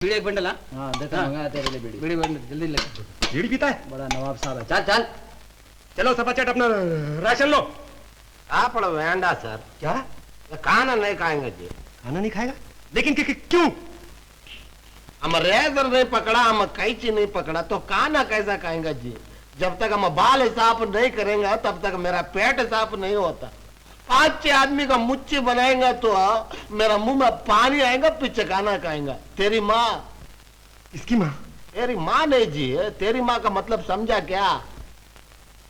बीड़ी एक बंडल। हाँ देखा मंगाया तेरे लिए बीड़ी। बीड़ी बंडल जल्दी ले। बीड़ी पीता है बड़ा नवाब साहब है। चल चल चलो सफाचट अपना राशन लो। आप वेंडा सर क्या खाना नहीं खाएंगे जी। खाना नहीं खाएगा लेकिन क्यों? हम रेजर नहीं पकड़ा, हम कैंची नहीं पकड़ा तो खाना कैसा खाएंगे जी। जब तक हम बाल साफ नहीं करेंगे तब तक मेरा पेट साफ नहीं होता। 5-6 आदमी का मुच्ची बनाएंगा तो मेरा मुंह में पानी आएगा, पीछे खाना खाएंगा। तेरी माँ। इसकी माँ? तेरी माँ नहीं जी, तेरी माँ का मतलब समझा क्या?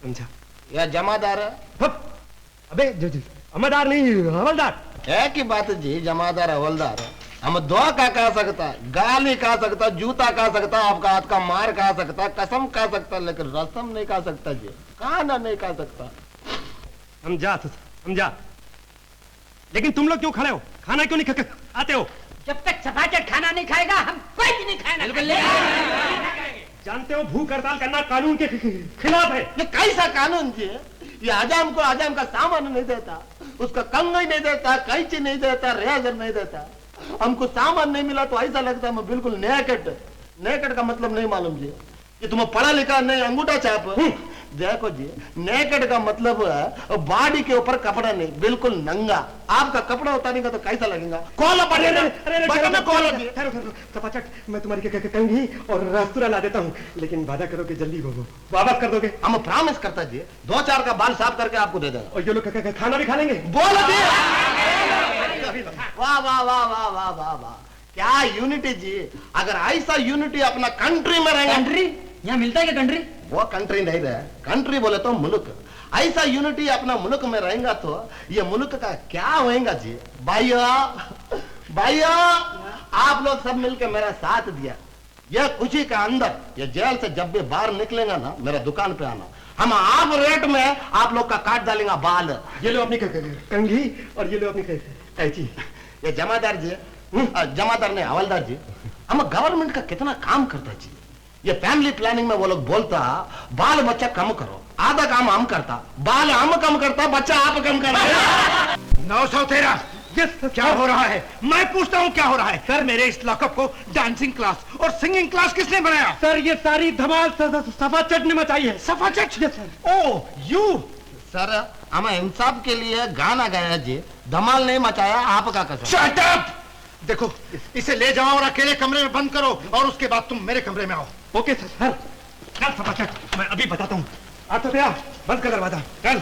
समझा। यह जमादार है। अबे जमादार नहीं हवलदार। एक ही बात जी, जमादार हवलदार। हम दो का खा सकता, गाली खा सकता, जूता खा सकता, आपका हाथ का मार खा सकता, कसम खा सकता, लेकिन रसम नहीं खा सकता जी, खाना नहीं खा सकता। समझा। लेकिन तुम लोग क्यों खड़े हो? खाना क्यों नहीं आते हो? जब तक सफाचट खाना नहीं खाएगा हम कोई भी नहीं खाना। जानते हो भूख हड़ताल करना कानून के खिलाफ है। ये कैसा कानून जी? ये हजाम को हजाम का सामान नहीं देता, उसका कंघी नहीं देता, कैंची नहीं देता, रेजर नहीं देता। हमको सामान नहीं मिला तो ऐसा लगता है बिल्कुल नेकेड का मतलब नहीं मालूम जी। कि तुम्हें पढ़ा लिखा नहीं, अंगूठा छाप। देखो जी, नेकेड का मतलब है बॉडी के ऊपर कपड़ा नहीं, बिल्कुल नंगा। आपका कपड़ा उतारेगा तो कैसा लगेगा? कॉल सफाचट मैं तुम्हारी कंघी और रास्तुरा ला देता हूँ, लेकिन वादा करो कि जल्दी वापस कर दोगे। हम प्रॉमिस करता जी, 2-4 का बाल साफ करके आपको दे देगा। और ये लोग खाना भी खा लेंगे। बोलो जी। वाह वाह वाह वाह वाह वाह वाह, क्या यूनिटी जी। अगर ऐसा यूनिटी अपना कंट्री में रहेगा। कंट्री यहाँ मिलता है क्या? कंट्री वो कंट्री नहीं रहे, कंट्री बोले तो मुल्क। ऐसा यूनिटी अपना मुल्क में रहेगा तो ये मुल्क का क्या होएगा जी। भाइयों आप लोग सब मिलकर मेरा साथ दिया। यह खुशी का अंदर, ये जेल से जब भी बाहर निकलेगा ना, मेरा दुकान पे आना। हम आप रेट में आप लोग का काट डालेंगे बाल। ये लो अपनी कंघी और ये लो अपनी कैंची। ये जमादार जी, जमादार नहीं हवलदार जी, हम गवर्नमेंट का कितना काम करता जी। ये फैमिली प्लानिंग में वो लोग बोलता बाल बच्चा कम करो, आधा काम हम करता, बाल हम कम करता, बच्चा आप कम करता। 913 क्या हो रहा है? मैं पूछता हूँ क्या हो रहा है? सर मेरे इस लॉकअप को डांसिंग क्लास और सिंगिंग क्लास किसने बनाया? सर ये सारी धमाल सफाचट ने मचाई है। सफाचट? Oh you. सर हम इंसाफ के लिए गाना गाया जी, धमाल नहीं मचाया आपका कसम। Shut up! देखो इसे ले जाओ और अकेले कमरे में बंद करो और उसके बाद तुम मेरे कमरे में आओ। Okay sir. चल सफाचट मैं अभी बताता हूँ। तो भैया बंद कर दरवाजा। चल।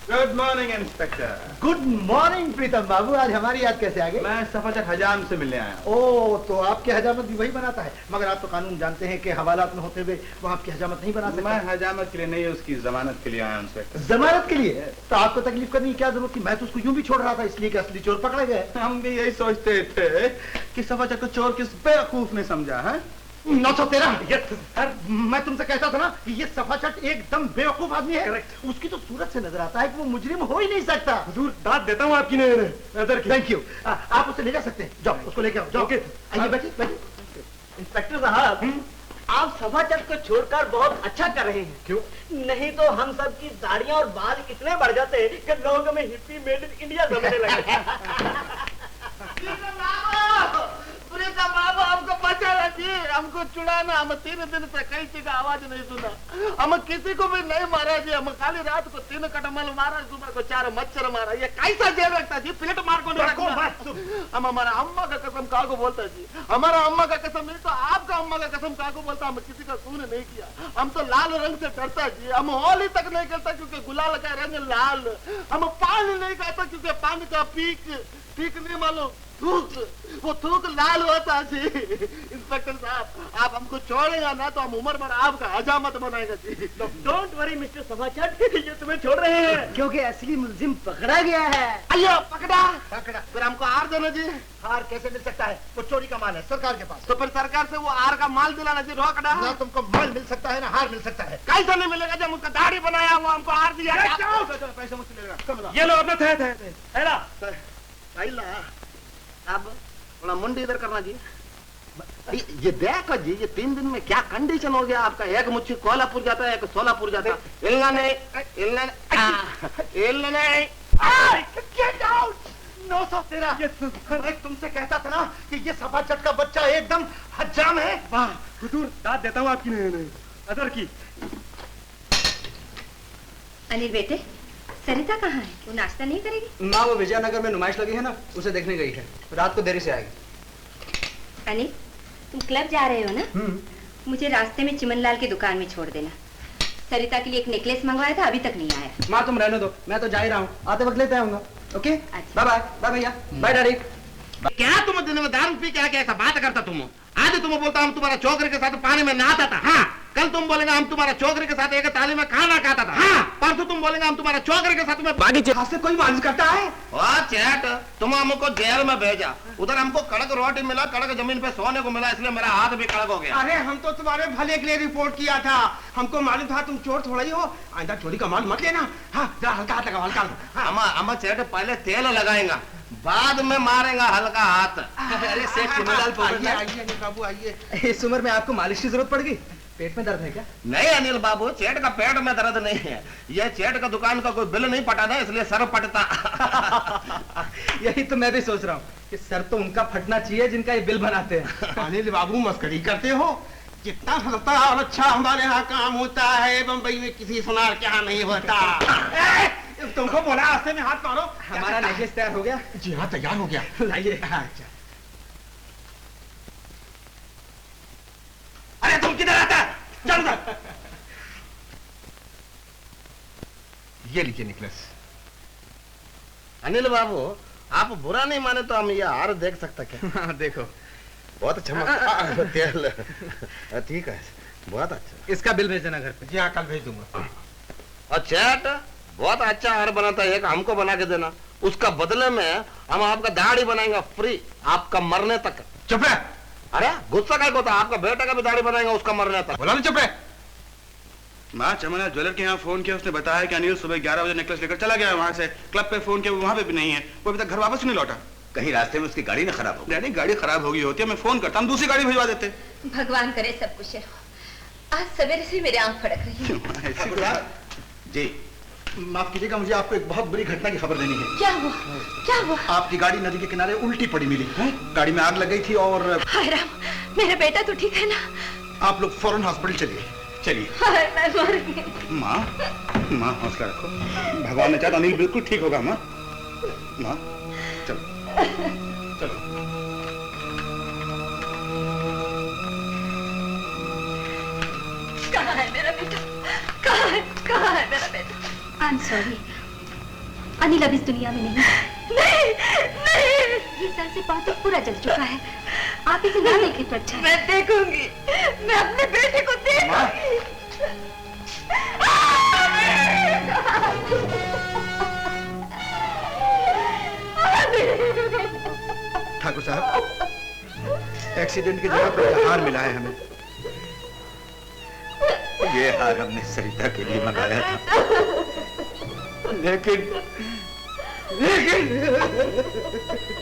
Good morning inspector. Good morning Pritam बाबू, आज हमारी याद कैसे आ गई? मैं सफाचट हजाम से मिलने आया। ओ तो आपके हजामत भी वही बनाता है, मगर आप तो कानून जानते हैं कि हवालात में होते हुए वो आपकी हजामत नहीं बना सकता। मैं हजामत के लिए नहीं, उसकी जमानत के लिए आया इंस्पेक्टर। जमानत के लिए? तो आपको तकलीफ करने की क्या जरूरत थी? मैं तो उसको यूं भी छोड़ रहा था इसलिए कि असली चोर पकड़े गए। हम भी यही सोचते थे कि सफाचट को चोर किस बेवकूफ ने समझा है। 913 सर मैं तुमसे कहता था ना कि ये सफाचट एकदम बेवकूफ आदमी है। उसकी तो सूरत से नजर आता है कि वो मुजरिम हो ही नहीं सकता। हुजूर दाद देता हूँ आपकी नजर की। Thank you. आप उसे ले जा सकते हैं, जाओ उसको लेके आओ। जाओ आइए बैठिए। इंस्पेक्टर साहब आप सफाचट को छोड़कर बहुत अच्छा कर रहे हैं। क्यों? नहीं तो हम सब की दाढ़ियां और बाल इतने बढ़ जाते कि लोगों में हिप्पी मेड इन इंडिया समझने लगे। बाबा हमको बचाना जी, हमको चुड़ाना। हम 3 दिन से कैंची का आवाज नहीं सुना, हम किसी को भी नहीं मारा जी। हम खाली रात को 3 कटमल मारा, सुबह को 4 मच्छर मारा। ये कैसा जेल रखता जी? प्लेट मार को नहीं रखता। हम हमारा अम्मा का कसम का को बोलता जी, हमारा अम्मा का कसम नहीं तो आपका अम्मा का कसम का को बोलता। हम किसी का खून नहीं किया, हम तो लाल रंग से डरता जी। हम होली तक नहीं खेलता क्योंकि गुलाल का रंग लाल। हम पानी नहीं खाता क्योंकि पानी का पीक नहीं मालूम, वो थूक लाल होता जी। इंस्पेक्टर साहब आप हमको छोड़ेगा ना तो हम उम्र भर आपका हजामत बनाएगा जी। डोंट वरी मिस्टर सफाचट, ये तुम्हें छोड़ रहे हैं क्योंकि असली मुलजिम पकड़ा गया है। अयो पकड़ा फिर हमको हार देना जी। हार कैसे मिल सकता है? वो चोरी का माल है सरकार के पास। तो फिर सरकार से वो हार का माल दिलाना जी। रोकड़ा ना तुमको माल मिल सकता है ना हार मिल सकता है। कैसा नहीं मिलेगा जब उसका दाढ़ी बनाया वो हमको हार दिया। पैसे मुझसे लेगा। ये लो अपना थैला। अब थोड़ा मुंडी इधर करना जी। ये देखो जी, ये 3 दिन में क्या कंडीशन हो गया आपका। एक मुच्छी कोल्हापुर जाता है, एक सोलापुर जाता है। 913। मैं तुमसे कहता था ना कि ये सफा चट का बच्चा एकदम हजाम है। वाह हुजूर, दाद देता हूँ आपकी अदर की। अनिल बेटे, सरिता कहाँ है? वो नाश्ता नहीं करेगी? माँ वो विजयनगर में नुमाइश लगी है ना, उसे देखने गई है। रात को देरी से आएगी। अनिल, तुम क्लब जा रहे हो ना? मुझे रास्ते में चिमनलाल की दुकान में छोड़ देना। सरिता के लिए एक नेकलेस मंगवाया था, अभी तक नहीं आया। माँ तुम रहने दो, मैं तो जा ही रहा हूँ, आते वक्त लेते आऊंगा। Okay bye bye. बाय भैया, बाय डैडी। क्या तुम दिन में दारू पी के आके ऐसा बात करता तुम? आज तुम बोलता हम तुम्हारा छोकरे के साथ पानी में नहाता था। हाँ, कल तुम बोलेगा हम तुम्हारा छोकरे के साथ एक थाली में खाना खाता था। हाँ, परसों तुम बोलेगा हम तुम्हारा छोकरे के साथ में बागीचे से कोई मालिश करता है? वाह चैट, तुम हमको जेल में भेजा, उधर हमको कड़क रोटी मिला, कड़क जमीन पे सोने को मिला, इसलिए मेरा हाथ भी कड़क हो गया। अरे हम तो तुम्हारे भले के लिए रिपोर्ट किया था, हमको मालूम था तुम चोर थोड़ा ही हो। आइंदा चोरी का माल मत लेना। हाँ जरा हल्का हाथ लगाओ, हल्का हाथ। अम्मा चैट पहले तेल लगाएगा, बाद में मारेगा हल्का हाथ। अरे सेठ चिमनलाल आइए बाबू आइए। इस उम्र में आपको मालिश की जरूरत पड़ गई? पेट में दर्द है क्या? नहीं अनिल बाबू, चेट का पेट में दर्द नहीं है, ये चेट का दुकान का कोई बिल नहीं पटा था, इसलिए सर फटता। यही तो मैं भी सोच रहा हूँ कि सर तो उनका फटना चाहिए जिनका ये बिल बनाते हैं। अनिल बाबू मस्करी करते हो? कितना सस्ता और अच्छा हमारे यहाँ काम होता है, बम्बई में किसी सुनार के यहाँ नहीं होता। तुमको बोला रास्ते में हाथ मारो। हमारा नेकलेस तैयार हो गया? जी हाँ तैयार हो गया। लाइए। अच्छा। अरे तुम किधर आता है? चल उधर। ये लीजिए नेकलेस। अनिल बाबू, आप बुरा नहीं माने तो हम ये हार देख सकते क्या? देखो बहुत अच्छा तेल। ठीक है, बहुत अच्छा। इसका बिल भेज देना घर पे। जी हाँ कल भेज दूंगा। और चैट बहुत अच्छा हार बनाता है, एक हमको बना के देना, उसका बदले में हम आपका दाढ़ी बनाएंगे फ्री, आपका मरने तक। चुप रहे। अरे गुस्सा क्या होता, आपका बेटा का भी दाढ़ी बनाएंगे उसका मरने तक। बोला ना चुप रहे। माँ चमन ज्वेलर के यहाँ फोन किया, उसने बताया कि अनिल सुबह 11 बजे नेकलेस लेकर चला गया वहाँ से। क्लब पे फोन किया, वहाँ पे भी नहीं है, वो अभी तक घर वापस नहीं लौटा। कहीं रास्ते में उसकी गाड़ी ना खराब हो? डैडी गाड़ी खराब हो गई होती है, मैं फोन करता, हम दूसरी गाड़ी भिजवा देते। भगवान करे सब कुशल हो। आज सवेरे से मेरी आंख फड़क रही है। जी माफ कीजिएगा, मुझे आपको एक बहुत बुरी घटना की खबर देनी है। क्या हुआ? क्या हुआ? आपकी गाड़ी नदी के किनारे उल्टी पड़ी मिली है। गाड़ी में आग लग गई थी और हाय राम, मेरा बेटा तो ठीक है ना? आप लोग फौरन हॉस्पिटल चलिए। चलिए। हाय मैं मर गई। माँ हौसला रखो, भगवान ने चाहा अनिल बिल्कुल ठीक होगा। माँ चलो चलो। कहाँ है मेरा बेटा? कहाँ है मेरा बेटा? आई एम सॉरी, अनिल अब इस दुनिया में नहीं। नहीं, ये साल से बहुत पूरा जल चुका है, आप इसे ना देखें तो अच्छा है। मैं देखूंगी, मैं अपने बेटे को देखूंगी। ठाकुर साहब, एक्सीडेंट की जगह पर हार मिला है हमें। ये हार हमने सरिता के लिए मंगाया था, लेकिन